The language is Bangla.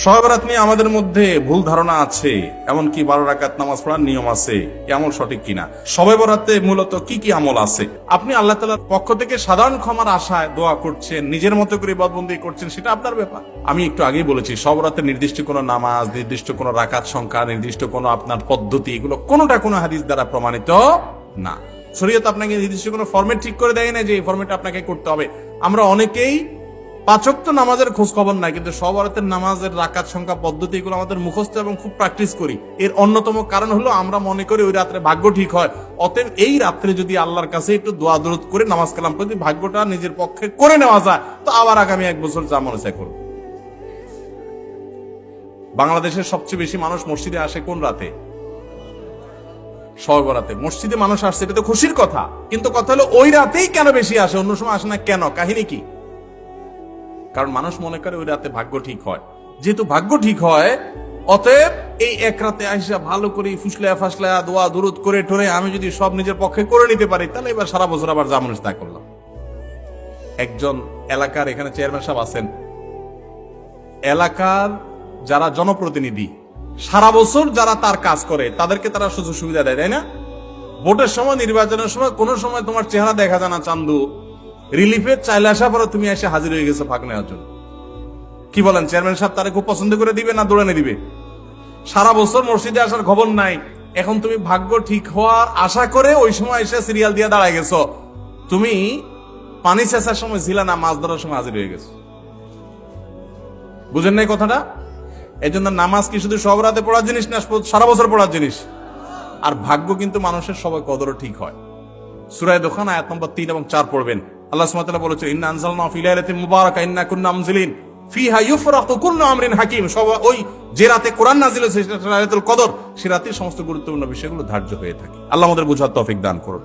শবে বরাত নিয়ে আমাদের মধ্যে ভুল ধারণা আছে, এমনকি 12 রাকাত নামাজ পড়ার নিয়ম আছে, আমল সঠিক কিনা, শবে বরাতে মূলত কি কি আমল আছে, আপনি আল্লাহ তাআলার পক্ষ থেকে সাধারণ ক্ষমার আশায় দোয়া করছেন, নিজের মতো করে ইবাদতবন্দি করছেন, সেটা আপনার ব্যাপার। আমি একটু আগেই বলেছি, শবে বরাতে নির্দিষ্ট কোনো নামাজ, নির্দিষ্ট কোনো রাকাত সংখ্যা, নির্দিষ্ট কোনো আপনার পদ্ধতি, এগুলো কোনোটা কোনো হাদিস দ্বারা প্রমাণিত না। শরীয়ত আপনাকে নির্দিষ্ট কোনো ফরম্যাট ঠিক করে দেয় না যে এই ফরম্যাটে আপনাকে করতে হবে। আমরা অনেকেই 5 ওয়াক্ত নামাজের খোঁজ খবর নাই, কিন্তু শবে বরাতের নামাজের রাকাত সংখ্যা, পদ্ধতি এগুলো আমাদের মুখস্থ এবং খুব প্র্যাকটিস করি। এর অন্যতম কারণ হলো আমরা মনে করি ওই রাত্রে ভাগ্য ঠিক হয়। অতএব এই রাত্রে যদি আল্লাহর কাছে একটু দোয়া দরুদ করে নামাজ কালাম করে ভাগ্যটা নিজের পক্ষে করে নেওয়া যায়, তো আবার আগামী 1 বছর যা মনে চায় করব। বাংলাদেশের সবচেয়ে বেশি মানুষ মসজিদে আসে কোন রাতে? শবে বরাতে। মসজিদে মানুষ আসছে, এটা তো খুশির কথা, কিন্তু কথা হলো ওই রাতেই কেন বেশি আসে, অন্য সময় আসে না কেন? কাহিনী কি? কারণ মানুষ মনে করে ওই রাতে ভাগ্য ঠিক হয়। যেহেতু ভাগ্য ঠিক হয়, অতএব এই এক রাতে আইসা ভালো করে ফুসলায়া ফাসলায়া দোয়া দুরুদ করে টোরে আমি যদি সব নিজের পক্ষে করে নিতে পারি, তাহলে এবার সারা বছর আবার যা মানুষ তা করলাম। একজন এলাকার এখানে চেয়ারম্যান সাহেব আছেন, এলাকার যারা জনপ্রতিনিধি সারা বছর যারা তার কাজ করে তাদেরকে তারা সুযোগ সুবিধা দেয়, তাই না? ভোটের সময়, নির্বাচনের সময় কোনো সময় তোমার চেহারা দেখা যায় না, চান্দু রিলিফের চাইলে আসা পরে তুমি এসে হাজির হয়ে গেছো ভাগ নেওয়ার জন্য। কি বলেন, চেয়ারম্যান সাহেব তারা খুব পছন্দ করে দিবে না দৌড়ানে দিবে? সারা বছর মসজিদে আসার খবর নাই, এখন তুমি ভাগ্য ঠিক হওয়ার আশা করে ওই সময় এসে সিরিয়াল দিয়ে দাঁড়ায় গেছো। তুমি পানি চেঁচার সময় ছিল না, মাছ ধরার সময় হাজির হয়ে গেছো। বুঝেন নাই কথাটা? এই জন্য নামাজ কি শুধু শবে বরাতে পড়ার জিনিস না, সারা বছর পড়ার জিনিস। আর ভাগ্য কিন্তু মানুষের সবাই কদরও ঠিক হয়। সূরা দোকান আয়াত নম্বর 3 এবং 4 পড়বেন। আল্লাহ সুবহানাহু ওয়া তাআলা বলেছেন, ইন্না আনজালনাহু ফি লাইলাতিন মুবারাকা ইন্না কুন্না মুনজিলিন ফিহা ইউফরাকু কুল্লু আমরিন হাকিম। ওই যে রাতে কোরআন নাযিল হয়েছে সেটা লাইলাতুল কদর, সে রাতে সমস্ত গুরুত্বপূর্ণ বিষয়গুলো ধার্য হয়ে থাকে। আল্লাহ আমাদের বুঝার তৌফিক দান করুন।